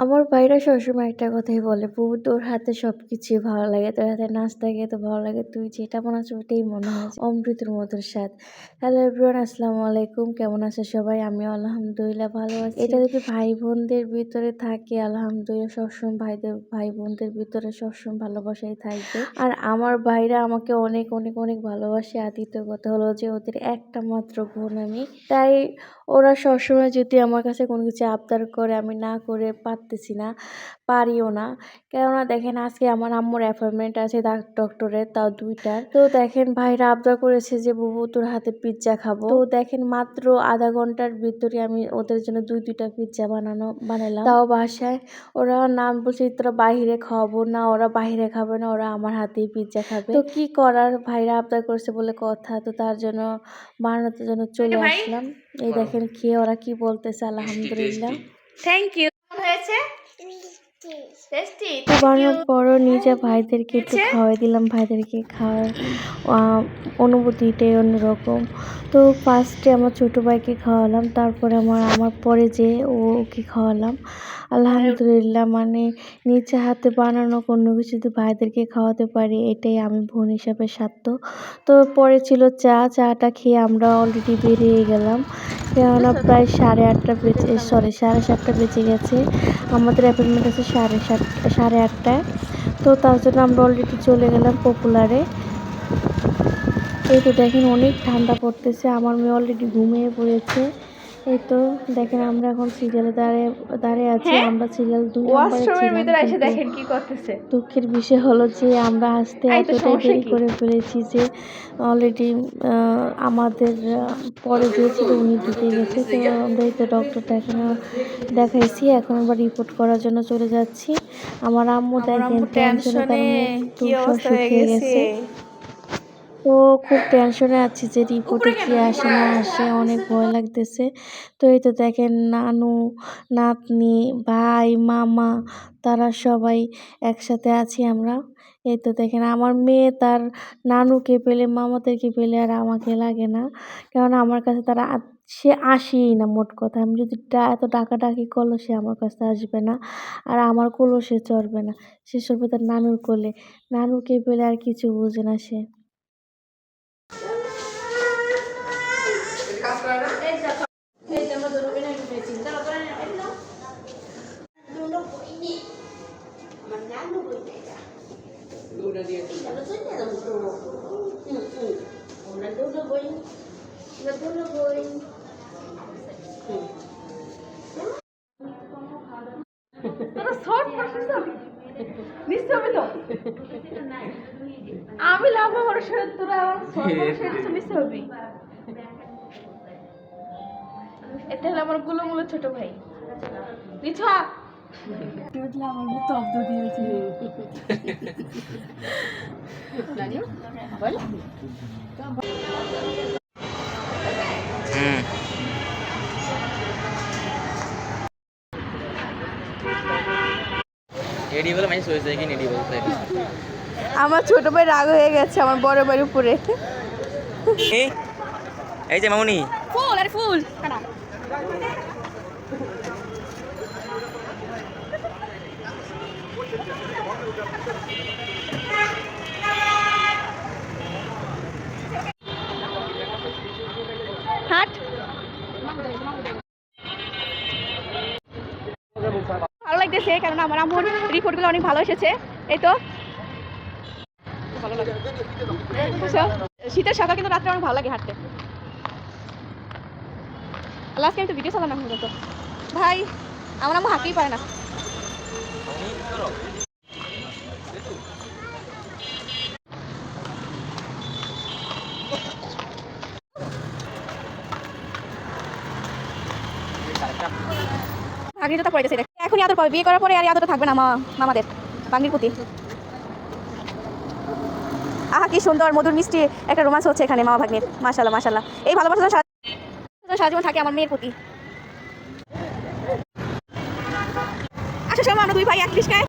আমার ভাইরা সবসময় একটা কথাই বলে, "বুবু তোর হাতে সবকিছুই ভালো লাগে। তোর হাতের নাস্তা খেতে ভালো লাগে। তুই যেটা বানাচ্ছ ওটাই মনে হয় যে অমৃতের মতো স্বাদ।" হ্যালো এভরিওয়ান, আসসালামু আলাইকুম। কেমন আছে সবাই? আমি আলহামদুলিল্লাহ ভালো আছি। এটা যদি ভাই-বোনদের ভিতরে থাকে আলহামদুলিল্লাহ সবসময় ভাই-বোনদের ভিতরে সবসময় ভালোবাসাই থাকবে। আর আমার ভাইরা আমাকে অনেক, অনেক, অনেক ভালোবাসে। আর দ্বিতীয় কথা হলো যে ওদের একটা মাত্র বোন আমি। তাই ওরা সবসময় যদি আমার কাছে কোনো কিছু আবদার করে আমি না করে পারতেছি না, পারিও না। কেননা দেখেন আজকে আমার আম্মুর অ্যাপয়েন্টমেন্ট আছে ডক্টরের, তাও ২ টার। তো দেখেন ভাইরা আবদার করেছে যে বুবু তোর হাতে পিজ্জা খাবো। তো দেখেন মাত্র আধা ঘন্টার ভিতরে আমি ওদের জন্য ২টা পিজ্জা বানালাম। তাও বাসায়। ওরা নাম বলছে তোরা বাহিরে খাওয়াবো না, ওরা বাহিরে খাবে না, ওরা আমার হাতেই পিজ্জা খাবে। তো কি করার, ভাইরা আবদার করছে বলে কথা, তো তার জন্য বানানোর জন্য চলে আসলাম। এই দেখেন খেয়ে ওরা কি বলতেছে, আলহামদুলিল্লাহ। Thank you. হয়েছে টেস্টি। তো বানানোর পরও নিজে ভাইদেরকে একটু খাওয়াই দিলাম। ভাইদেরকে খাওয়ার অনুভূতিটাই অন্যরকম। তো ফার্স্টে আমার ছোটো ভাইকে খাওয়ালাম, তারপরে আমার পরে যে ওকে খাওয়ালাম। আলহামদুলিল্লাহ, মানে নিজে হাতে বানানো কোনো কিছু যদি ভাইদেরকে খাওয়াতে পারি এটাই আমি বোন হিসাবে সার্থক। তো পরে ছিল চাটা খেয়ে আমরা অলরেডি বেরিয়ে গেলাম। কেননা প্রায় 7:30 বেজে গেছে। আমাদের অ্যাপয়েন্টমেন্ট আছে 8:30টায়। তো তার জন্য আমরা অলরেডি চলে গেলাম পপুলারে। এই তো দেখেন অনেক ঠান্ডা পড়তেছে, আমার মেয়ে অলরেডি ঘুমিয়ে পড়েছে। এই তো দেখেন আমরা এখন সিরিয়ালে দাঁড়িয়ে আছি। আমরা সিরিয়াল 2 নম্বরে ছিলাম। এসে দেখেন কি করতেছে। দুঃখের বিষয় হলো যে আমরা আসতে এতটাই দেরি করে ফেলেছি যে অলরেডি আমাদের পরে যে ছিল উনি ঢুকে গেছে। তো আমরা এই তো ডক্টরটা এখানে দেখাইছি, এখন আমরা রিপোর্ট করার জন্য চলে যাচ্ছি। আমার আম্মু দেখেন টেনশনে তার মুখ শুকিয়ে গেছে। তো খুব টেনশনে আছি যে রিপোর্টে কি আসে না আসে, অনেক ভয় লাগতেছে। তো এই তো দেখেন নানু, নাতনি, ভাই, মামা তারা সবাই একসাথে আছি আমরা। এই তো দেখেন আমার মেয়ে তার নানুকে পেলে, মামাদেরকে পেলে আর আমাকে লাগে না। কেননা আমার কাছে সে আসেই না মোট কথা। আমি যদি এত ডাকাডাকি করলেও সে আমার কাছে আসবে না। আর আমার কোলেও সে চড়বে না। সে চড়বে তার নানুর কোলে। নানুকে পেলে আর কিছু বোঝে না সে। আমি লাভা মানুষের তোরা নিতে হবে। এটা হলো আমার গুলো ছোট ভাই রিছা। আমার মতো অব্দ দিয়েছে। আমার ছোট ভাই রাগ হয়ে গেছে আমার বড় ভাইয়ের উপরে। এই যে মামুনি ফুল আরে ফুল হাট। ভালো লাগতেছে কারণ আমার আম্মুর রিপোর্টগুলো অনেক ভালো এসেছে। এই তো ভালো লাগে। শীতের সকাল কিন্তু রাত্রে অনেক ভালো লাগে হাঁটতে। আজকে আমি তো ভিডিও চালানো এখন তো ভাই আমার আম্মু হাঁটতেই পারে না। ভাগ্নিটা পড়েছে এখনই আদর পাবে, বিয়ে করার পরে আর আদরটা থাকবে না মামাদের ভাগ্নির প্রতি। আহা কি সুন্দর মধুর মিষ্টি একটা রোমান্স হচ্ছে এখানে মামা ভাগ্নির। মাশাআল্লাহ মাশাআল্লাহ, এই ভালোবাসা সারা জীবন থাকে আমার মেয়ের প্রতি। আসার সময় আমরা দুই ভাই এক রিস্কায়